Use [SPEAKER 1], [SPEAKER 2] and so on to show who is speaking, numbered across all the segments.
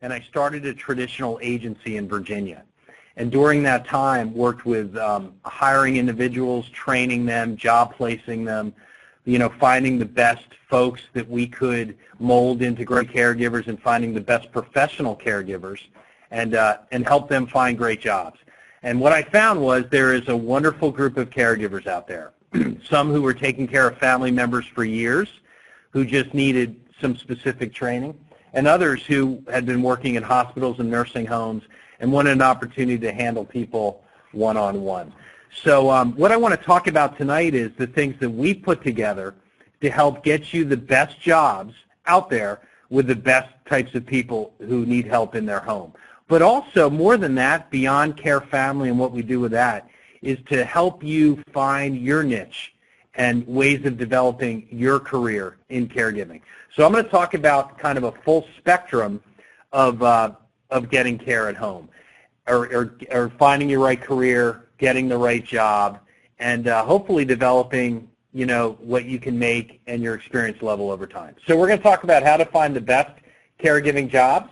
[SPEAKER 1] and I started a traditional agency in Virginia. And during that time, worked with hiring individuals, training them, job placing them, finding the best folks that we could mold into great caregivers and finding the best professional caregivers and help them find great jobs. And what I found was there is a wonderful group of caregivers out there, some who were taking care of family members for years, who just needed some specific training, and others who had been working in hospitals and nursing homes and wanted an opportunity to handle people one-on-one. So what I want to talk about tonight is the things that we put together to help get you the best jobs out there with the best types of people who need help in their home. But also, more than that, beyond CareFamily and what we do with that, is to help you find your niche and ways of developing your career in caregiving. So I'm going to talk about kind of a full spectrum of getting care at home, or finding your right career, getting the right job, and hopefully developing, what you can make and your experience level over time. So we're going to talk about how to find the best caregiving jobs.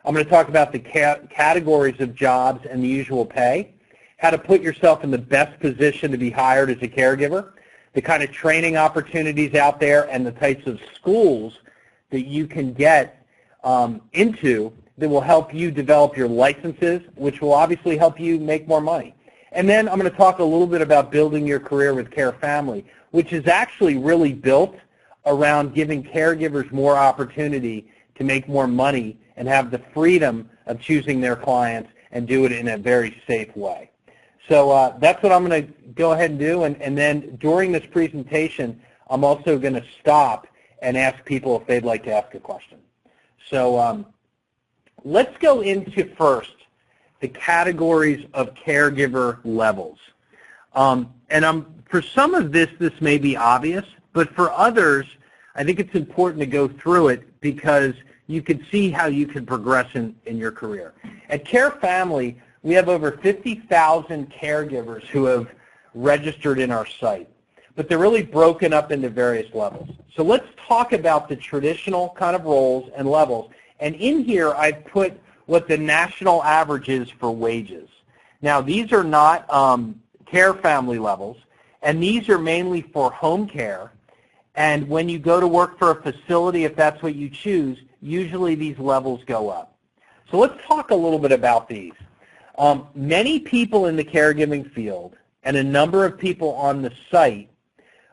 [SPEAKER 1] I'm going to talk about the categories of jobs and the usual pay, how to put yourself in the best position to be hired as a caregiver, the kind of training opportunities out there, and the types of schools that you can get into that will help you develop your licenses, which will obviously help you make more money. And then I'm going to talk a little bit about building your career with CareFamily, which is actually really built around giving caregivers more opportunity to make more money and have the freedom of choosing their clients and do it in a very safe way. So that's what I'm going to go ahead and do. And then during this presentation, I'm also going to stop and ask people if they'd like to ask a question. So let's go into first the categories of caregiver levels. For some of this may be obvious, but for others, I think it's important to go through it because you can see how you can progress in your career. At CareFamily, we have over 50,000 caregivers who have registered in our site, but they're really broken up into various levels. So let's talk about the traditional kind of roles and levels. And in here, I've put what the national average is for wages. Now, these are not CareFamily levels, and these are mainly for home care. And when you go to work for a facility, if that's what you choose, usually these levels go up. So let's talk a little bit about these. Many people in the caregiving field and a number of people on the site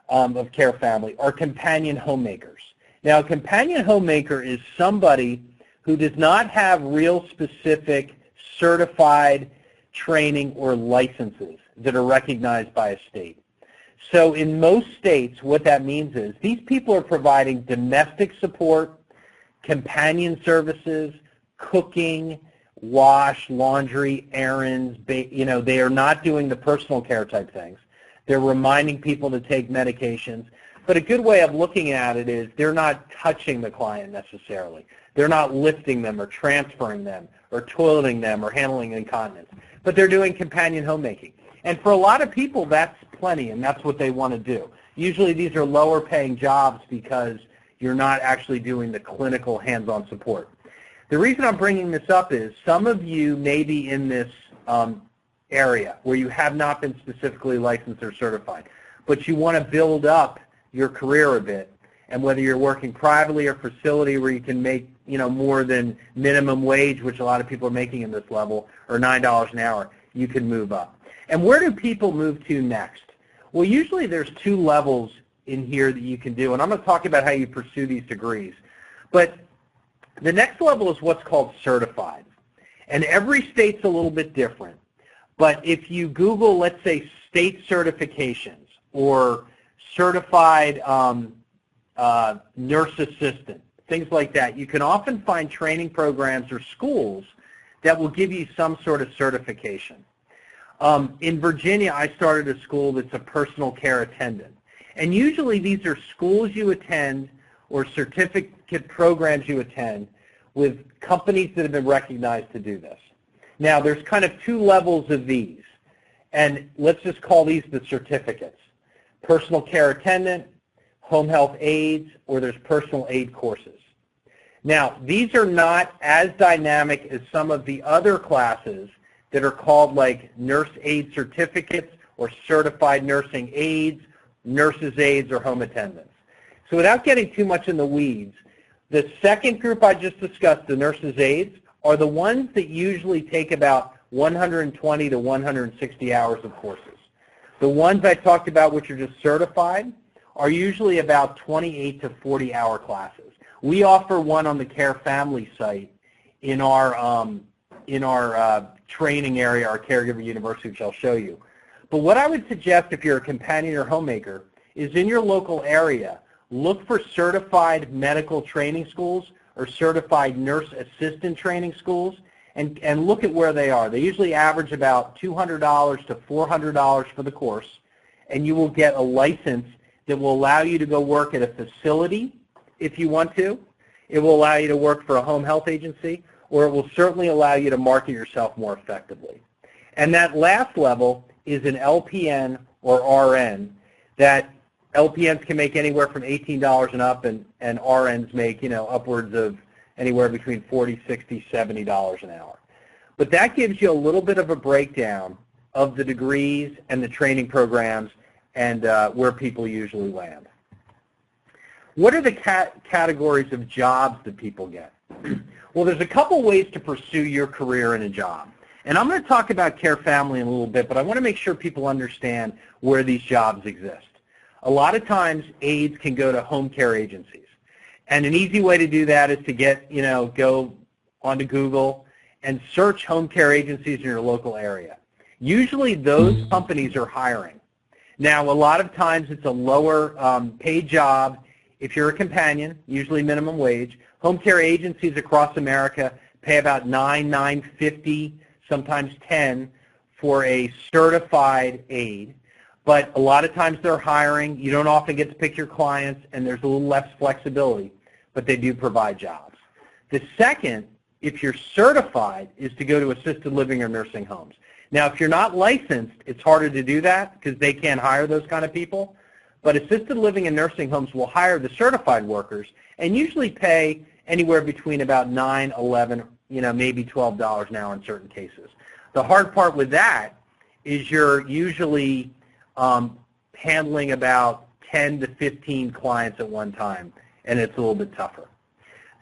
[SPEAKER 1] of CareFamily are companion homemakers. Now, a companion homemaker is somebody who does not have real specific certified training or licenses that are recognized by a state. So in most states, what that means is these people are providing domestic support, companion services, cooking, wash, laundry, errands. They are not doing the personal care type things. They're reminding people to take medications. But a good way of looking at it is they're not touching the client necessarily. They're not lifting them or transferring them or toileting them or handling incontinence. But they're doing companion homemaking. And for a lot of people, that's plenty, and that's what they want to do. Usually these are lower paying jobs because you're not actually doing the clinical hands-on support. The reason I'm bringing this up is some of you may be in this area where you have not been specifically licensed or certified, but you want to build up your career a bit, and whether you're working privately or facility where you can make more than minimum wage, which a lot of people are making in this level, or $9 an hour, you can move up. And where do people move to next? Well, usually there's two levels in here that you can do, and I'm going to talk about how you pursue these degrees. But the next level is what's called certified. And every state's a little bit different. But if you Google, let's say, state certifications or certified nurse assistant, things like that, you can often find training programs or schools that will give you some sort of certification. In Virginia, I started a school that's a personal care attendant. And usually these are schools you attend or certificate programs you attend with companies that have been recognized to do this. Now, there's kind of two levels of these. And let's just call these the certificates. Personal care attendant, home health aides, or there's personal aid courses. Now, these are not as dynamic as some of the other classes that are called like nurse aid certificates or certified nursing aides, nurses' aides, or home attendants. So without getting too much in the weeds, the second group I just discussed, the nurses' aides, are the ones that usually take about 120 to 160 hours of courses. The ones I talked about, which are just certified, are usually about 28 to 40-hour classes. We offer one on the CareFamily site in our training area, our Caregiver University, which I'll show you. But what I would suggest if you're a companion or homemaker is in your local area, look for certified medical training schools or certified nurse assistant training schools and look at where they are. They usually average about $200 to $400 for the course, and you will get a license that will allow you to go work at a facility if you want to. It will allow you to work for a home health agency, or it will certainly allow you to market yourself more effectively. And that last level is an LPN or RN that LPNs can make anywhere from $18 and up, and RNs make, upwards of anywhere between $40, $60, $70 an hour. But that gives you a little bit of a breakdown of the degrees and the training programs and where people usually land. What are the categories of jobs that people get? Well, there's a couple ways to pursue your career in a job. And I'm going to talk about CareFamily in a little bit, but I want to make sure people understand where these jobs exist. A lot of times, aides can go to home care agencies. And an easy way to do that is to go onto Google and search home care agencies in your local area. Usually those companies are hiring. Now, a lot of times it's a lower paid job. If you're a companion, usually minimum wage. Home care agencies across America pay about $9.50, sometimes $10 for a certified aide. But a lot of times they're hiring. You don't often get to pick your clients, and there's a little less flexibility, but they do provide jobs. The second, if you're certified, is to go to assisted living or nursing homes. Now, if you're not licensed, it's harder to do that because they can't hire those kind of people. But assisted living and nursing homes will hire the certified workers and usually pay anywhere between about $9, $11, maybe $12 an hour in certain cases. The hard part with that is you're usually handling about 10 to 15 clients at one time, and it's a little bit tougher.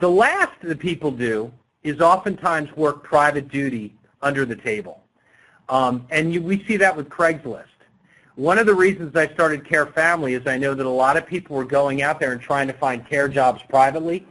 [SPEAKER 1] The last that people do is oftentimes work private duty under the table. We see that with Craigslist. One of the reasons I started CareFamily is I know that a lot of people were going out there and trying to find care jobs privately,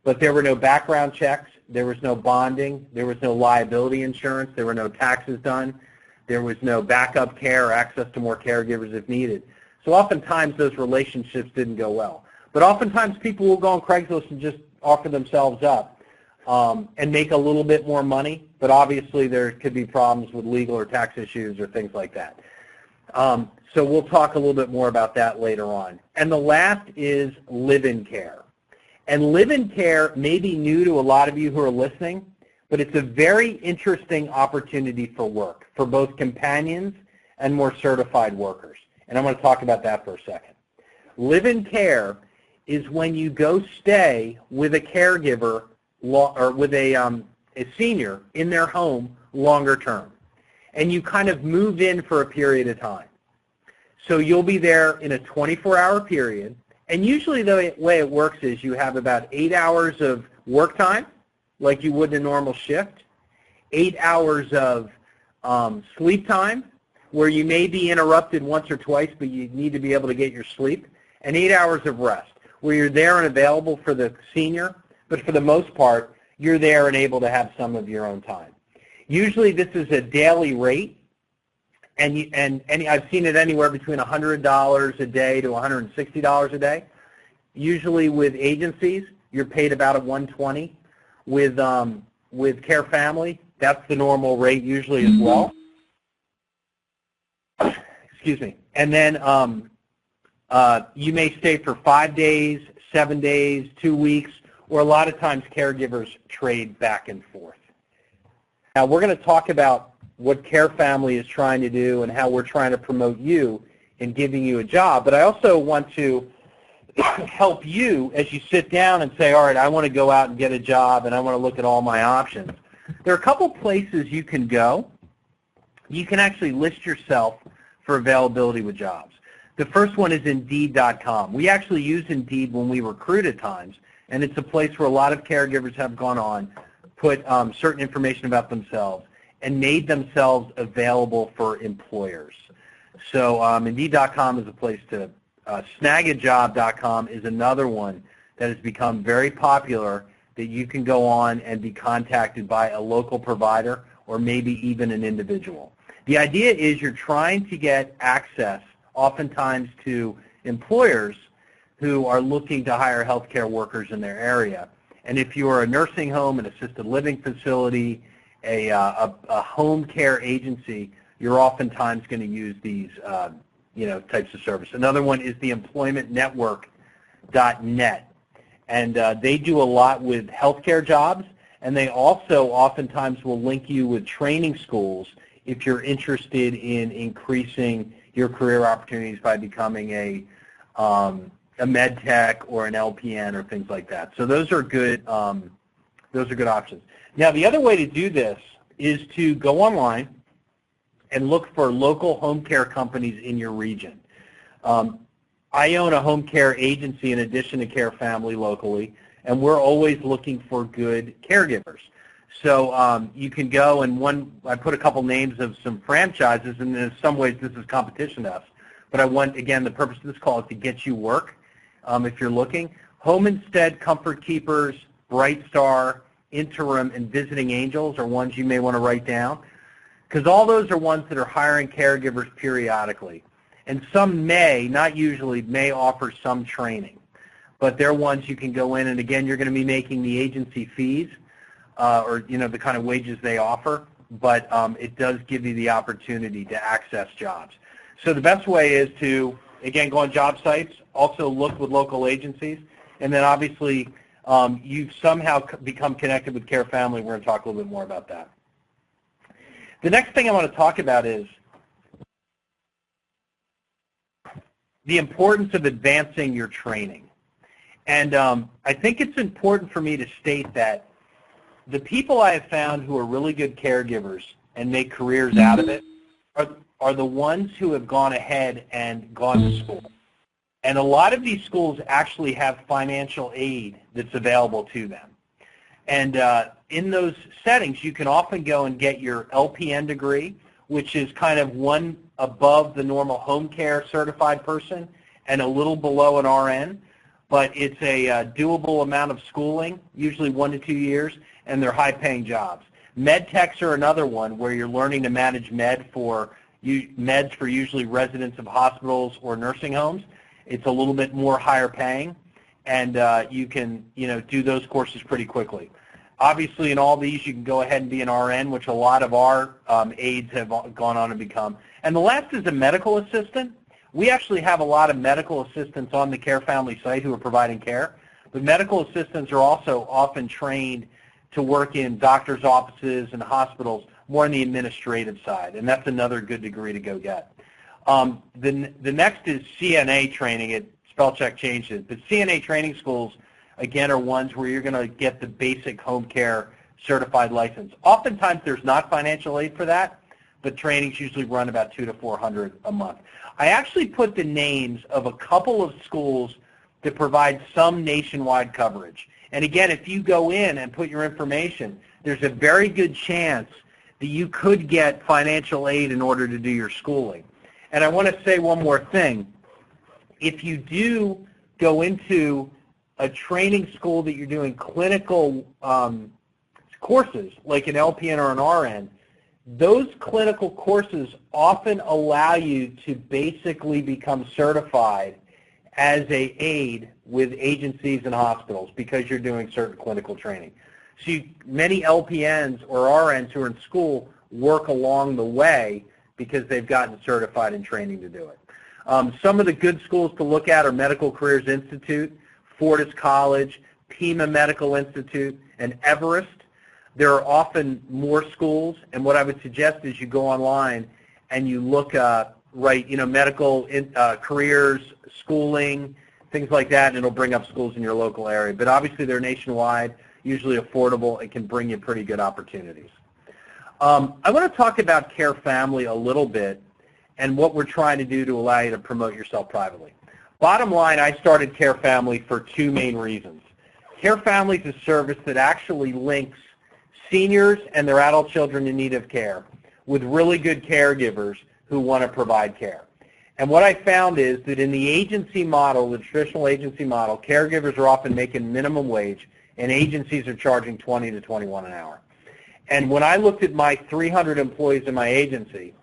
[SPEAKER 1] but there were no background checks, there was no bonding, there was no liability insurance, there were no taxes done, there was no backup care or access to more caregivers if needed. So oftentimes those relationships didn't go well. But oftentimes people will go on Craigslist and just offer themselves up and make a little bit more money, but obviously there could be problems with legal or tax issues or things like that. So we'll talk a little bit more about that later on. And the last is live-in care. And live-in care may be new to a lot of you who are listening, but it's a very interesting opportunity for work for both companions and more certified workers. And I'm going to talk about that for a second. Live-in care is when you go stay with a caregiver or with a senior in their home longer term. And you kind of move in for a period of time. So you'll be there in a 24-hour period. And usually the way it works is you have about 8 hours of work time, like you would in a normal shift, 8 hours of sleep time, where you may be interrupted once or twice, but you need to be able to get your sleep, and 8 hours of rest, where you're there and available for the senior, but for the most part, you're there and able to have some of your own time. Usually this is a daily rate, and I've seen it anywhere between $100 a day to $160 a day. Usually with agencies, you're paid about at $120. With CareFamily, that's the normal rate usually as well. Excuse me. And then you may stay for 5 days, 7 days, 2 weeks, or a lot of times caregivers trade back and forth. Now we're going to talk about what CareFamily is trying to do and how we're trying to promote you in giving you a job, but I also want to help you as you sit down and say, all right, I want to go out and get a job and I want to look at all my options. There are a couple places you can go. You can actually list yourself for availability with jobs. The first one is Indeed.com. We actually use Indeed when we recruit at times, and it's a place where a lot of caregivers have gone on, put certain information about themselves, and made themselves available for employers. So Indeed.com is a place to, Snagajob.com is another one that has become very popular that you can go on and be contacted by a local provider or maybe even an individual. The idea is you're trying to get access oftentimes to employers who are looking to hire healthcare workers in their area. And if you're a nursing home, an assisted living facility, a home care agency, you're oftentimes going to use these types of service. Another one is the employmentnetwork.net. And they do a lot with healthcare jobs, and they also oftentimes will link you with training schools if you're interested in increasing your career opportunities by becoming a med tech or an LPN or things like that. So those are good options. Now the other way to do this is to go online and look for local home care companies in your region. I own a home care agency in addition to CareFamily locally, and we're always looking for good caregivers. So you can go and I put a couple names of some franchises, and in some ways this is competition to us. But again, the purpose of this call is to get you work if you're looking. Home Instead, Comfort Keepers, Bright Star, Interim, and Visiting Angels are ones you may want to write down, because all those are ones that are hiring caregivers periodically. And some not usually, may offer some training. But they're ones you can go in, and again, you're going to be making the agency fees, or the kind of wages they offer, but it does give you the opportunity to access jobs. So the best way is to, again, go on job sites, also look with local agencies, and then obviously you've somehow become connected with CareFamily. We're going to talk a little bit more about that. The next thing I want to talk about is the importance of advancing your training. And I think it's important for me to state that the people I have found who are really good caregivers and make careers out of it are the ones who have gone ahead and gone to school. And a lot of these schools actually have financial aid that's available to them. And in those settings, you can often go and get your LPN degree, which is kind of one above the normal home care certified person and a little below an RN. But it's a doable amount of schooling, usually 1 to 2 years, and they're high-paying jobs. Med techs are another one where you're learning to manage meds for usually residents of hospitals or nursing homes. It's a little bit more higher paying, and you can do those courses pretty quickly. Obviously, in all these, you can go ahead and be an RN, which a lot of our aides have gone on and become. And the last is a medical assistant. We actually have a lot of medical assistants on the CareFamily site who are providing care, but medical assistants are also often trained to work in doctors' offices and hospitals, more on the administrative side, and that's another good degree to go get. The next is CNA training. Spell check changed it, but CNA training schools, again, are ones where you're going to get the basic home care certified license. Oftentimes there's not financial aid for that, but trainings usually run about $200 to $400 a month. I actually put the names of a couple of schools that provide some nationwide coverage. And again, if you go in and put your information, there's a very good chance that you could get financial aid in order to do your schooling. And I want to say one more thing. If you do go into a training school that you're doing clinical courses, like an LPN or an RN, those clinical courses often allow you to basically become certified as an aide with agencies and hospitals because you're doing certain clinical training. So many LPNs or RNs who are in school work along the way because they've gotten certified in training to do it. Some of the good schools to look at are Medical Careers Institute, Fortis College, Pima Medical Institute, and Everest. There are often more schools, and what I would suggest is you go online and you look, medical careers, schooling, things like that, and it'll bring up schools in your local area. But obviously they're nationwide, usually affordable, and can bring you pretty good opportunities. I want to talk about CareFamily a little bit and what we're trying to do to allow you to promote yourself privately. Bottom line, I started CareFamily for two main reasons. CareFamily is a service that actually links seniors and their adult children in need of care with really good caregivers who want to provide care. And what I found is that in the agency model, the traditional agency model, caregivers are often making minimum wage, and agencies are charging $20 to $21 an hour. And when I looked at my 300 employees in my agency,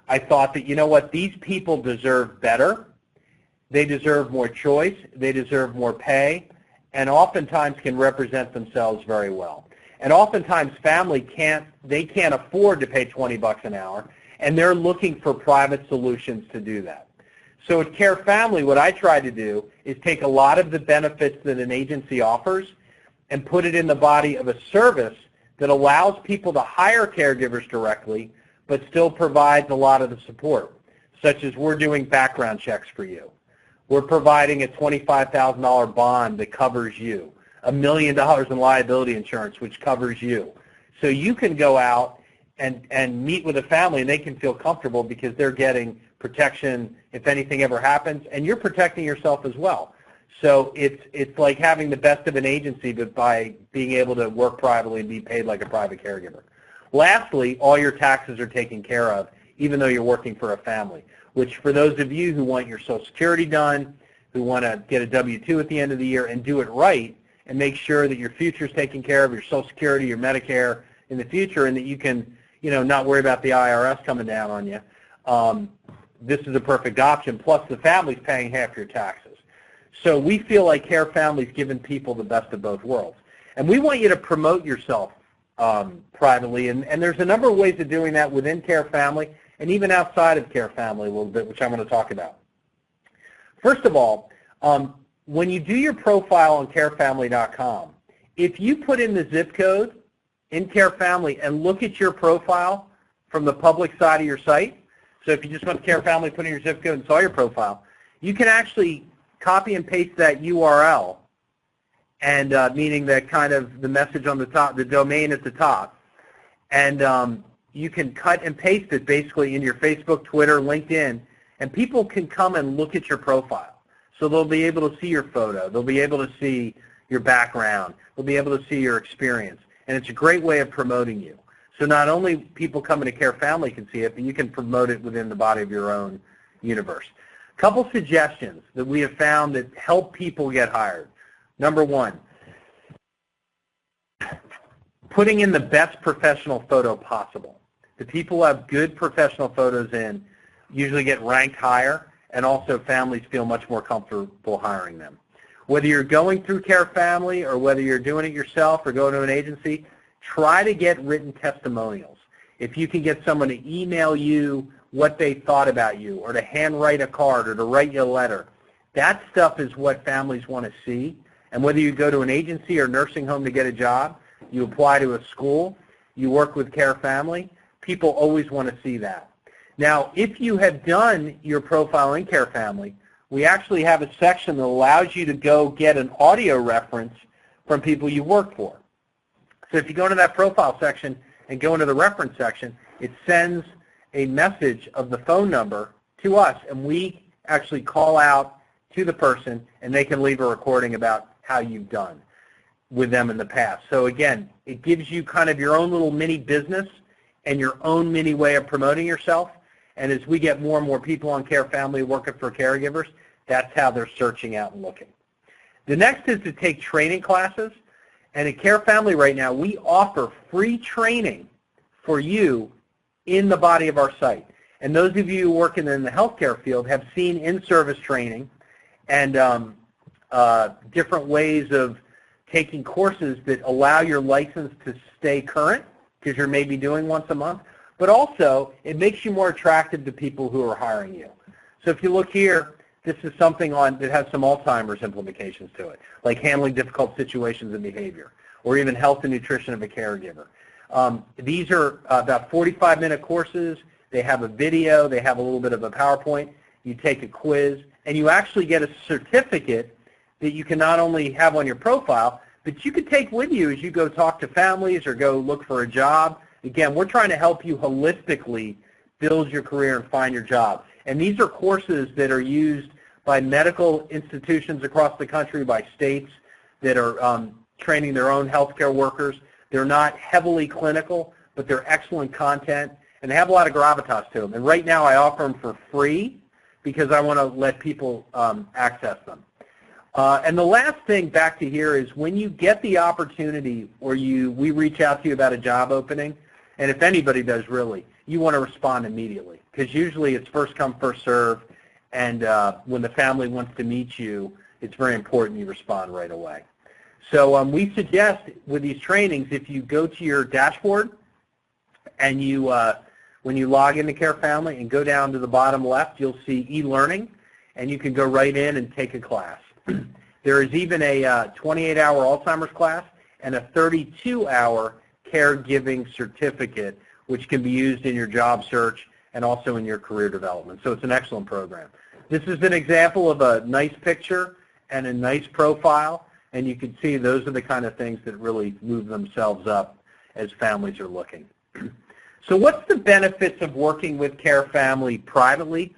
[SPEAKER 1] I thought that, you know what, these people deserve better. They deserve more choice. They deserve more pay, and oftentimes can represent themselves very well. And oftentimes family can't afford to pay $20 an hour, and they're looking for private solutions to do that. So at CareFamily, what I try to do is take a lot of the benefits that an agency offers and put it in the body of a service that allows people to hire caregivers directly, but still provides a lot of the support, such as we're doing background checks for you. We're providing a $25,000 bond that covers you, $1 million in liability insurance, which covers you. So you can go out and meet with a family, and they can feel comfortable because they're getting protection if anything ever happens, and you're protecting yourself as well. So it's like having the best of an agency, but by being able to work privately and be paid like a private caregiver. Lastly, all your taxes are taken care of, even though you're working for a family, which for those of you who want your Social Security done, who want to get a W-2 at the end of the year and do it right and make sure that your future is taken care of, your Social Security, your Medicare in the future, and that you can, not worry about the IRS coming down on you, this is a perfect option. Plus, the family's paying half your taxes. So we feel like CareFamily's giving people the best of both worlds. And we want you to promote yourself privately, and there's a number of ways of doing that within CareFamily and even outside of CareFamily a little bit, which I'm going to talk about. First of all, when you do your profile on carefamily.com, if you put in the zip code in CareFamily and look at your profile from the public side of your site, so if you just went to CareFamily, put in your zip code and saw your profile, you can actually copy and paste that URL, and meaning that kind of the message on the top, the domain at the top, and you can cut and paste it basically in your Facebook, Twitter, LinkedIn, and people can come and look at your profile. So they'll be able to see your photo. They'll be able to see your background. They'll be able to see your experience. And it's a great way of promoting you. So not only people coming to CareFamily can see it, but you can promote it within the body of your own universe. A couple suggestions that we have found that help people get hired. Number one, putting in the best professional photo possible. The people who have good professional photos in usually get ranked higher, and also families feel much more comfortable hiring them. Whether you're going through CareFamily or whether you're doing it yourself or going to an agency, try to get written testimonials. If you can get someone to email you what they thought about you, or to handwrite a card, or to write you a letter, that stuff is what families want to see. And whether you go to an agency or nursing home to get a job, you apply to a school, you work with CareFamily, people always want to see that. Now, if you have done your profile in CareFamily, we actually have a section that allows you to go get an audio reference from people you work for. So if you go into that profile section and go into the reference section, it sends a message of the phone number to us, and we actually call out to the person, and they can leave a recording about how you've done with them in the past. So again, it gives you kind of your own little mini business and your own mini way of promoting yourself. And as we get more and more people on CareFamily working for caregivers, that's how they're searching out and looking. The next is to take training classes. And at CareFamily right now, we offer free training for you in the body of our site. And those of you working in the healthcare field have seen in-service training and different ways of taking courses that allow your license to stay current, because you're maybe doing once a month, but also it makes you more attractive to people who are hiring you. So if you look here, this is something that has some Alzheimer's implications to it, like handling difficult situations and behavior, or even health and nutrition of a caregiver. These are about 45-minute courses. They have a video. They have a little bit of a PowerPoint. you take a quiz, and you actually get a certificate that you can not only have on your profile, but you could take with you as you go talk to families or go look for a job. Again, we're trying to help you holistically build your career and find your job. And these are courses that are used by medical institutions across the country, by states that are training their own healthcare workers. They're not heavily clinical, but they're excellent content, and they have a lot of gravitas to them. And right now I offer them for free because I want to let people access them. And the last thing back to here is when you get the opportunity or we reach out to you about a job opening, and if anybody does really, you want to respond immediately because usually it's first come, first serve, and when the family wants to meet you, it's very important you respond right away. So we suggest with these trainings, if you go to your dashboard and you, when you log into CareFamily and go down to the bottom left, you'll see e-learning, and you can go right in and take a class. There is even a 28-hour Alzheimer's class and a 32-hour caregiving certificate, which can be used in your job search and also in your career development. So it's an excellent program. This is an example of a nice picture and a nice profile, and you can see those are the kind of things that really move themselves up as families are looking. So what's the benefits of working with CareFamily privately?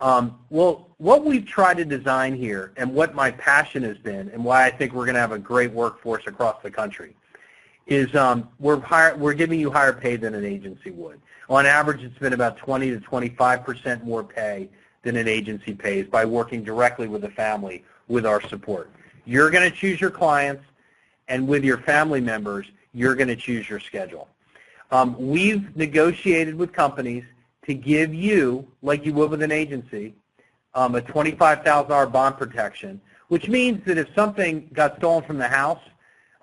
[SPEAKER 1] Well, what we've tried to design here and what my passion has been and why I think we're going to have a great workforce across the country is we're giving you higher pay than an agency would. On average, it's been about 20 to 25% more pay than an agency pays by working directly with the family with our support. You're going to choose your clients, and with your family members, you're going to choose your schedule. We've negotiated with companies to give you, like you would with an agency, a $25,000 bond protection, which means that if something got stolen from the house,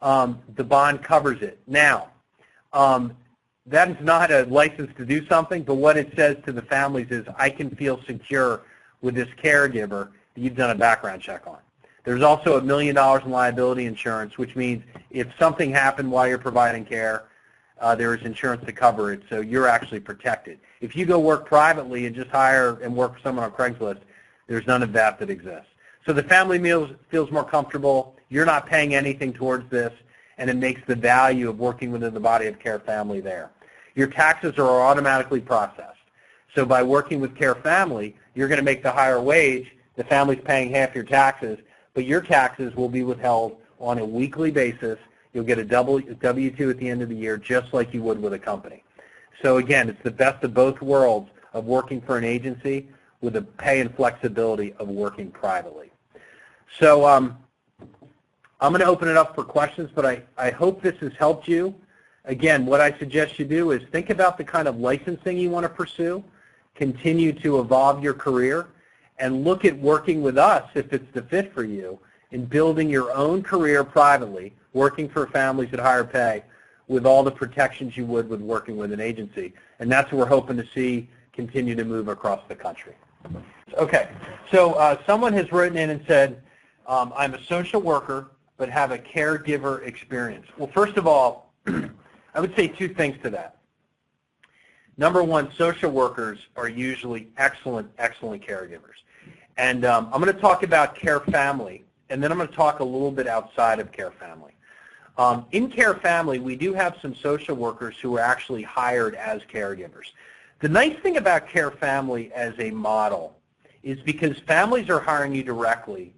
[SPEAKER 1] the bond covers it. Now, that is not a license to do something, but what it says to the families is I can feel secure with this caregiver that you've done a background check on. There's also $1 million in liability insurance, which means if something happened while you're providing care, there is insurance to cover it, so you're actually protected. If you go work privately and just hire and work for someone on Craigslist, there's none of that exists. So the family feels more comfortable. You're not paying anything towards this, and it makes the value of working within the body of CareFamily there. Your taxes are automatically processed. So by working with CareFamily, you're going to make the higher wage. The family's paying half your taxes, but your taxes will be withheld on a weekly basis. You'll get a W-2 at the end of the year, just like you would with a company. So again, it's the best of both worlds of working for an agency with the pay and flexibility of working privately. So I'm going to open it up for questions, but I hope this has helped you. Again, what I suggest you do is think about the kind of licensing you want to pursue, continue to evolve your career, and look at working with us, if it's the fit for you, in building your own career privately, working for families at higher pay with all the protections you would with working with an agency. And that's what we're hoping to see continue to move across the country. Okay, so someone has written in and said, I'm a social worker but have a caregiver experience. Well, first of all, I would say two things to that. Number one, social workers are usually excellent caregivers. And I'm going to talk about CareFamily, and then I'm going to talk a little bit outside of CareFamily. In CareFamily, we do have some social workers who are actually hired as caregivers. The nice thing about CareFamily as a model is because families are hiring you directly,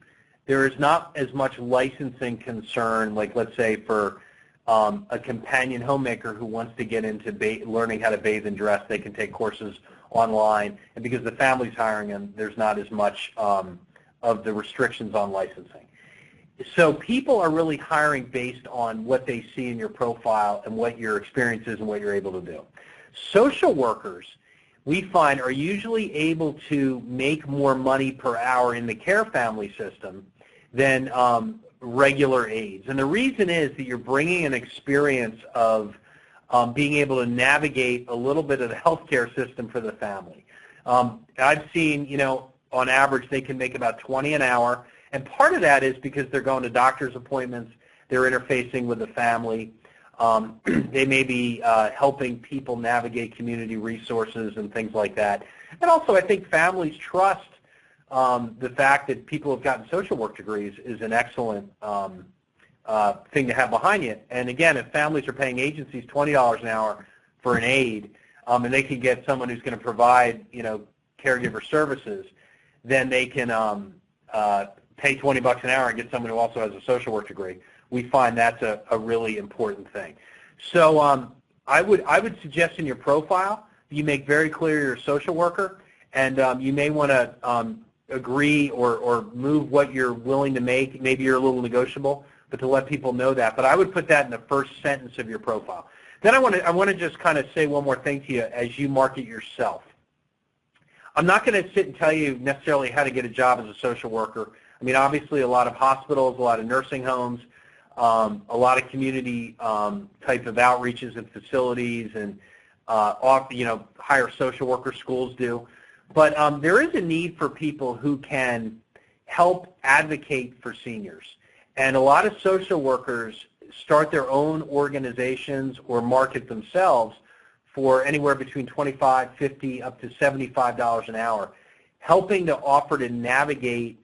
[SPEAKER 1] there is not as much licensing concern, like let's say for a companion homemaker who wants to get into learning how to bathe and dress, they can take courses online, and because the family's hiring them, there's not as much of the restrictions on licensing. So people are really hiring based on what they see in your profile and what your experience is and what you're able to do. Social workers, we find, are usually able to make more money per hour in the CareFamily system than regular aides. And the reason is that you're bringing an experience of being able to navigate a little bit of the healthcare system for the family. I've seen, on average, they can make about $20 an hour. And part of that is because they're going to doctor's appointments, they're interfacing with the family, they may be helping people navigate community resources and things like that. And also, I think families trust the fact that people have gotten social work degrees is an excellent thing to have behind you. And again, if families are paying agencies $20 an hour for an aide, and they can get someone who's going to provide, caregiver services, then they can pay $20 an hour and get someone who also has a social work degree. We find that's a really important thing. So I would suggest in your profile you make very clear you're a social worker, and you may want to agree or move what you're willing to make. Maybe you're a little negotiable, but to let people know that. But I would put that in the first sentence of your profile. Then I want to just kind of say one more thing to you as you market yourself. I'm not going to sit and tell you necessarily how to get a job as a social worker. I mean, obviously a lot of hospitals, a lot of nursing homes, a lot of community type of outreaches and facilities, and hire social worker schools do. But there is a need for people who can help advocate for seniors. And a lot of social workers start their own organizations or market themselves for anywhere between $25, $50, up to $75 an hour, helping to offer to navigate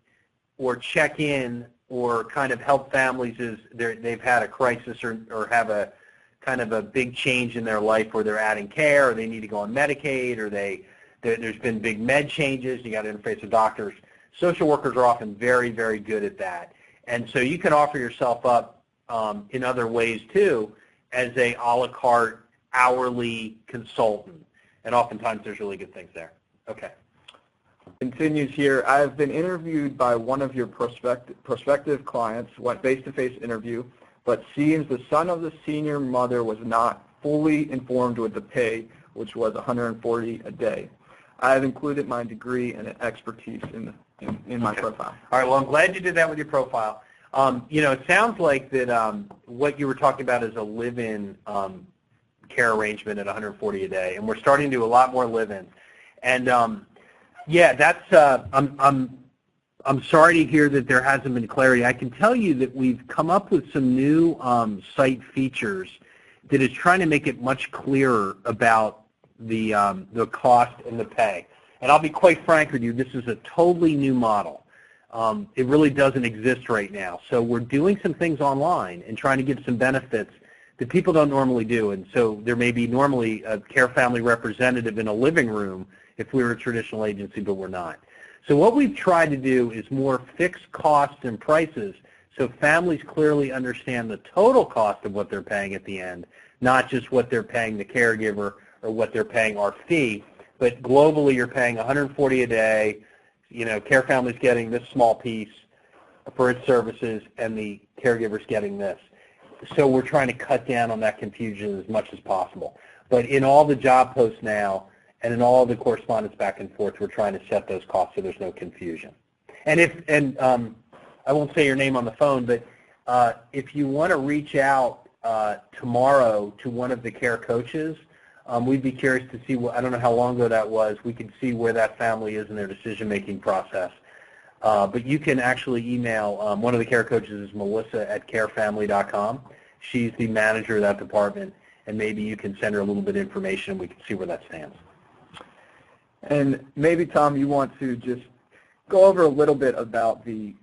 [SPEAKER 1] or check in or kind of help families as they've had a crisis or have a kind of a big change in their life where they're adding care, or they need to go on Medicaid, or there's been big med changes, you got to interface with doctors. Social workers are often very, very good at that. And so you can offer yourself up in other ways too as a la carte hourly consultant. And oftentimes there's really good things there. Okay.
[SPEAKER 2] Continues here. I have been interviewed by one of your prospective clients, went face-to-face interview, but seems the son of the senior mother was not fully informed with the pay, which was $140 a day. I have included my degree and expertise in my profile. All
[SPEAKER 1] right, well, I'm glad you did that with your profile. It sounds like that what you were talking about is a live-in care arrangement at $140 a day, and we're starting to do a lot more live-ins. And yeah, that's. I'm sorry to hear that there hasn't been clarity. I can tell you that we've come up with some new site features that is trying to make it much clearer about the cost and the pay. And I'll be quite frank with you, this is a totally new model. It really doesn't exist right now. So we're doing some things online and trying to give some benefits that people don't normally do. And so there may be normally a CareFamily representative in a living room if we were a traditional agency, but we're not. So what we've tried to do is more fixed costs and prices so families clearly understand the total cost of what they're paying at the end, not just what they're paying the caregiver or what they're paying our fee, but globally you're paying $140 a day. CareFamily's getting this small piece for its services, and the caregiver's getting this. So we're trying to cut down on that confusion as much as possible. But in all the job posts now and in all the correspondence back and forth, we're trying to set those costs so there's no confusion. And I won't say your name on the phone, but if you want to reach out tomorrow to one of the care coaches, we'd be curious to see I don't know how long ago that was. We could see where that family is in their decision-making process. But you can actually email, one of the care coaches is Melissa at carefamily.com. She's the manager of that department, and maybe you can send her a little bit of information and we can see where that stands.
[SPEAKER 2] And maybe, Tom, you want to just go over a little bit about the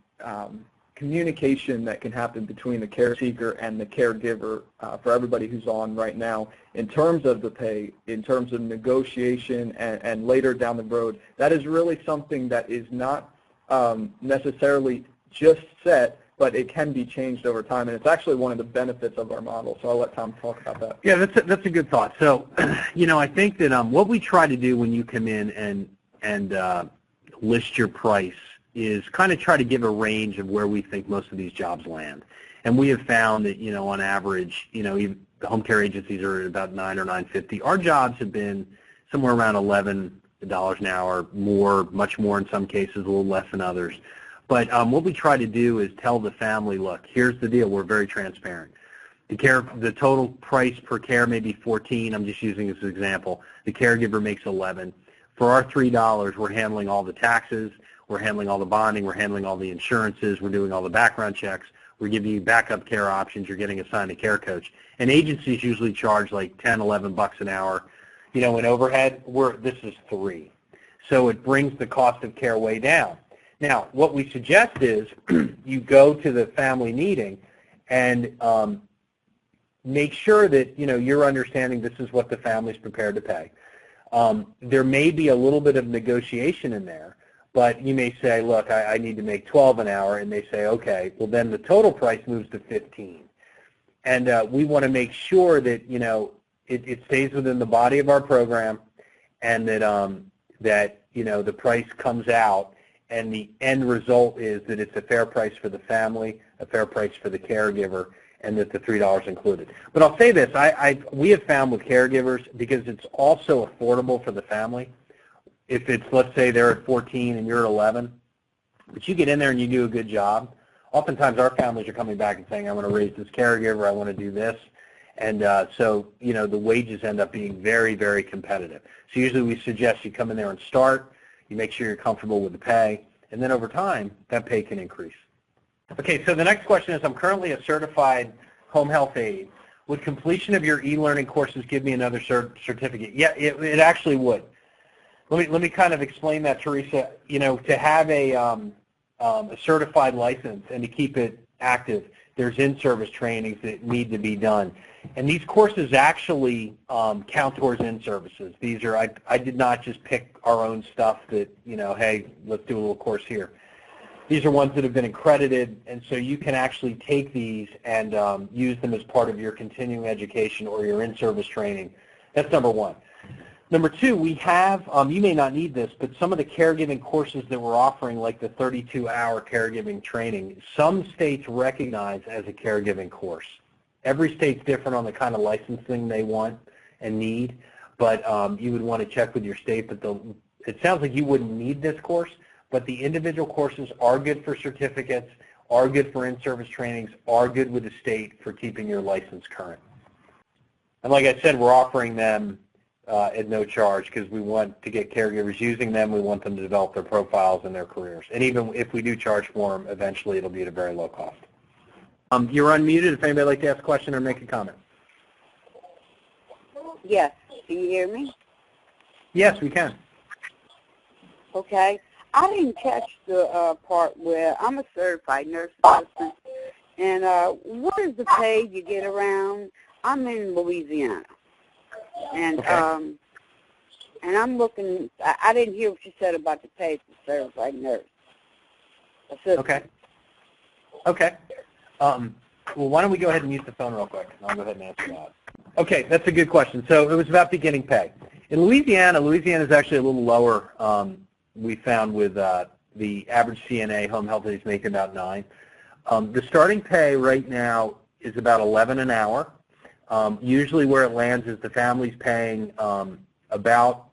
[SPEAKER 2] communication that can happen between the care seeker and the caregiver for everybody who's on right now in terms of the pay, in terms of negotiation, and later down the road. That is really something that is not necessarily just set, but it can be changed over time, and it's actually one of the benefits of our model. So I'll let Tom talk about that.
[SPEAKER 1] Yeah, that's a good thought. So, I think that what we try to do when you come in and list your price is kind of try to give a range of where we think most of these jobs land. And we have found that, on average, even the home care agencies are at about $9 or $9.50. Our jobs have been somewhere around $11 an hour, much more in some cases, a little less than others. But what we try to do is tell the family, look, here's the deal. We're very transparent. The total price per care may be $14. I'm just using this as an example. The caregiver makes $11. For our $3, we're handling all the taxes. We're handling all the bonding. We're handling all the insurances. We're doing all the background checks. We're giving you backup care options. You're getting assigned a care coach. And agencies usually charge like $10, $11 an hour. In overhead, this is $3. So it brings the cost of care way down. Now, what we suggest is you go to the family meeting and make sure that you're understanding this is what the family's prepared to pay. There may be a little bit of negotiation in there, but you may say, look, I need to make $12 an hour, and they say, okay, well then the total price moves to $15. And we want to make sure that it stays within the body of our program, and that the price comes out, and the end result is that it's a fair price for the family, a fair price for the caregiver, and that the $3 included. But I'll say this, we have found with caregivers, because it's also affordable for the family, if it's, let's say they're at 14 and you're at 11, but you get in there and you do a good job, oftentimes our families are coming back and saying, I want to raise this caregiver, I want to do this. And so, the wages end up being very, very competitive. So usually we suggest you come in there and start, you make sure you're comfortable with the pay, and then over time, that pay can increase. Okay, so the next question is, I'm currently a certified home health aide. Would completion of your e-learning courses give me another certificate? Yeah, it actually would. Let me kind of explain that, Teresa. To have a certified license and to keep it active, there's in-service trainings that need to be done. And these courses actually count towards in-services. These are, I did not just pick our own stuff that, hey, let's do a little course here. These are ones that have been accredited, and so you can actually take these and use them as part of your continuing education or your in-service training. That's number one. Number two, we have, you may not need this, but some of the caregiving courses that we're offering, like the 32-hour caregiving training, some states recognize as a caregiving course. Every state's different on the kind of licensing they want and need, but you would want to check with your state. But it sounds like you wouldn't need this course, but the individual courses are good for certificates, are good for in-service trainings, are good with the state for keeping your license current. And like I said, we're offering them at no charge because we want to get caregivers using them. We want them to develop their profiles and their careers. And even if we do charge for them, eventually it'll be at a very low cost. You're unmuted if anybody would like to ask a question or make a comment.
[SPEAKER 3] Yes. Can you hear me?
[SPEAKER 1] Yes, we can.
[SPEAKER 3] Okay. I didn't catch the part where I'm a certified nurse assistant, and what is the pay you get around? I'm in Louisiana, and
[SPEAKER 1] okay.
[SPEAKER 3] And I'm looking. I didn't hear what you said about the pay for certified nurse assistant.
[SPEAKER 1] Okay. Okay. Well, why don't we go ahead and mute the phone real quick, and I'll go ahead and answer that. Okay, that's a good question. So it was about beginning pay. In Louisiana is actually a little lower. We found with the average CNA home health aides making about 9. The starting pay right now is about 11 an hour. Usually where it lands is the family's paying about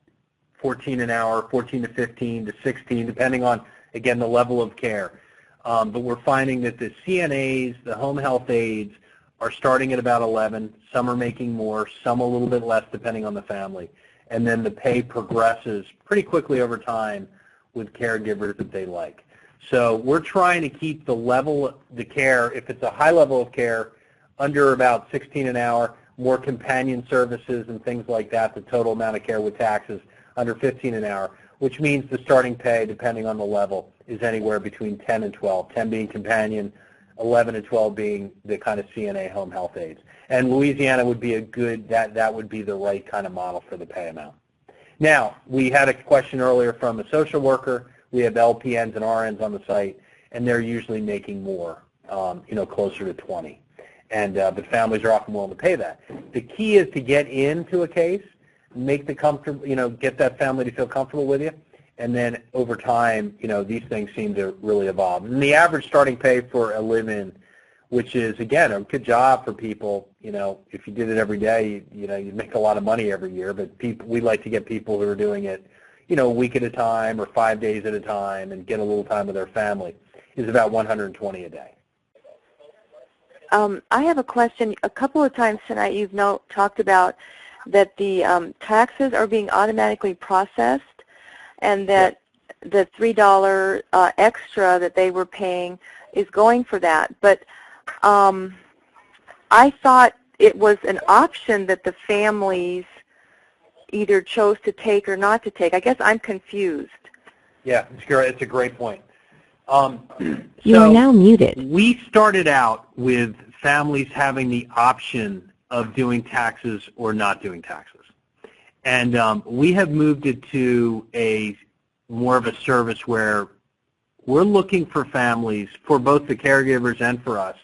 [SPEAKER 1] 14 an hour, 14 to 15 to 16, depending on, again, the level of care. But we're finding that the CNAs, the home health aides, are starting at about 11. Some are making more, some a little bit less, depending on the family. And then the pay progresses pretty quickly over time with caregivers that they like. So we're trying to keep the level, the care, if it's a high level of care, under about 16 an hour, more companion services and things like that, the total amount of care with taxes, under 15 an hour, which means the starting pay, depending on the level, is anywhere between 10 and 12, 10 being companion, 11 and 12 being the kind of CNA home health aides. And Louisiana would be a good, that would be the right kind of model for the pay amount. Now, we had a question earlier from a social worker. We have LPNs and RNs on the site, and they're usually making more, closer to 20. And but families are often willing to pay that. The key is to get into a case, make the comfortable, get that family to feel comfortable with you, and then over time, these things seem to really evolve. And the average starting pay for a live-in, which is, again, a good job for people, if you did it every day, you'd make a lot of money every year, but we like to get people who are doing it, a week at a time or 5 days at a time and get a little time with their family, is about $120 a day.
[SPEAKER 4] I have a question. A couple of times tonight you've talked about that the taxes are being automatically processed and that the $3 extra that they were paying is going for that. But I thought it was an option that the families, either chose to take or not to take? I guess I'm confused.
[SPEAKER 1] Yeah, it's a great point.
[SPEAKER 5] You are now muted.
[SPEAKER 1] We started out with families having the option of doing taxes or not doing taxes. And we have moved it to more of a service where we're looking for families, for both the caregivers and for us,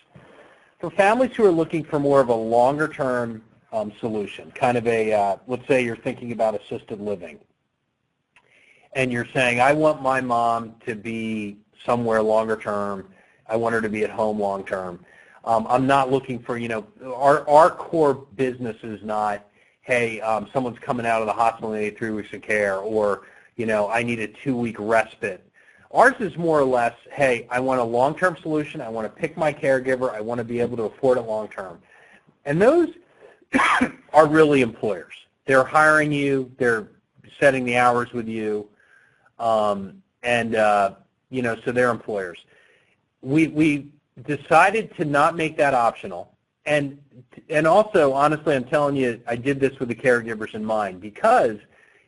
[SPEAKER 1] for families who are looking for more of a longer-term solution, kind of let's say you're thinking about assisted living. And you're saying, I want my mom to be somewhere longer term. I want her to be at home long term. I'm not looking for, our core business is not, hey, someone's coming out of the hospital and they need 3 weeks of care, or, I need a 2-week respite. Ours is more or less, hey, I want a long-term solution. I want to pick my caregiver. I want to be able to afford it long term. And those are really employers. They're hiring you. They're setting the hours with you. So they're employers. We decided to not make that optional, and also, honestly, I'm telling you, I did this with the caregivers in mind, because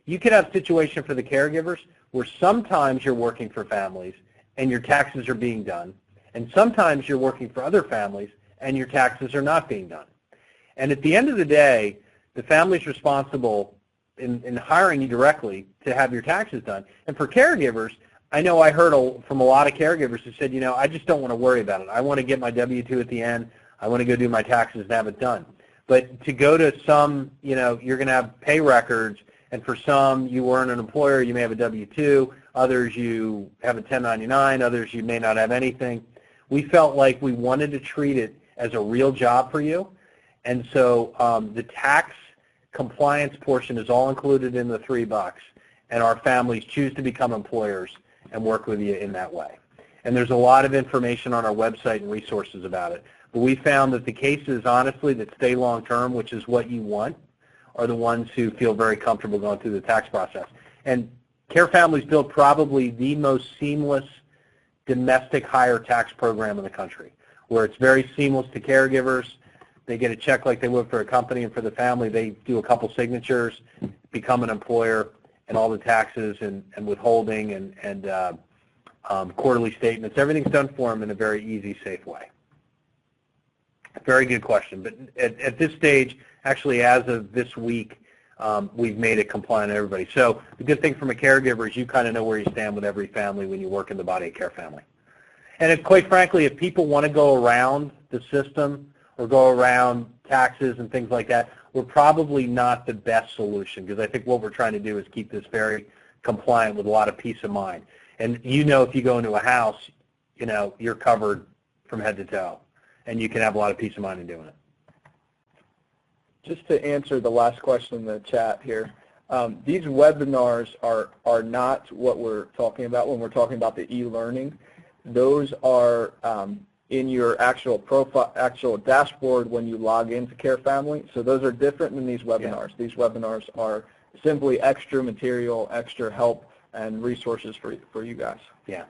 [SPEAKER 1] you could have a situation for the caregivers where sometimes you're working for families and your taxes are being done, and sometimes you're working for other families and your taxes are not being done. And at the end of the day, the family's responsible in hiring you directly to have your taxes done. And for caregivers, I know I heard from a lot of caregivers who said, I just don't want to worry about it. I want to get my W-2 at the end. I want to go do my taxes and have it done. But to go to some, you're going to have pay records, and for some, you weren't an employer, you may have a W-2. Others, you have a 1099. Others, you may not have anything. We felt like we wanted to treat it as a real job for you. And so the tax compliance portion is all included in the $3, and our families choose to become employers and work with you in that way. And there's a lot of information on our website and resources about it. But we found that the cases, honestly, that stay long-term, which is what you want, are the ones who feel very comfortable going through the tax process. And CareFamily's built probably the most seamless domestic hire tax program in the country, where it's very seamless to caregivers. They get a check like they would for a company, and for the family, they do a couple signatures, become an employer, and all the taxes and withholding and quarterly statements, everything's done for them in a very easy, safe way. Very good question. But at this stage, actually as of this week, we've made it compliant to everybody. So the good thing from a caregiver is you kind of know where you stand with every family when you work in the body of CareFamily. And quite frankly, if people want to go around the system or go around taxes and things like that, we're probably not the best solution, because I think what we're trying to do is keep this very compliant with a lot of peace of mind. And if you go into a house, you're covered from head to toe, and you can have a lot of peace of mind in doing it.
[SPEAKER 2] Just to answer the last question in the chat here, these webinars are not what we're talking about when we're talking about the e-learning. Those are in your actual profile, actual dashboard when you log into CareFamily. So those are different than these webinars. Yeah. These webinars are simply extra material, extra help, and resources for you guys.
[SPEAKER 1] Yeah.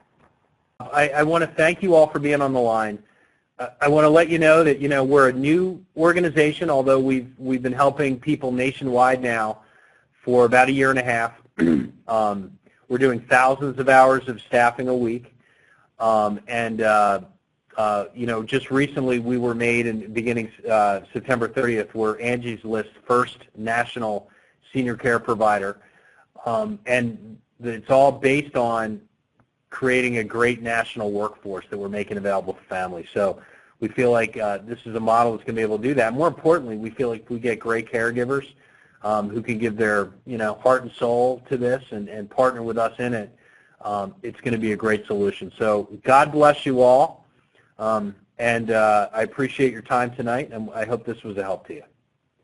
[SPEAKER 1] I want to thank you all for being on the line. I want to let you know that we're a new organization, although we've been helping people nationwide now for about 1.5 years. We're doing thousands of hours of staffing a week, just recently we were made in beginning September 30th, we're Angie's List first national senior care provider, and it's all based on creating a great national workforce that we're making available to families. So we feel like this is a model that's going to be able to do that. More importantly, we feel like we get great caregivers who can give their heart and soul to this and partner with us in it. It's going to be a great solution. So God bless you all, and I appreciate your time tonight, and I hope this was a help to you.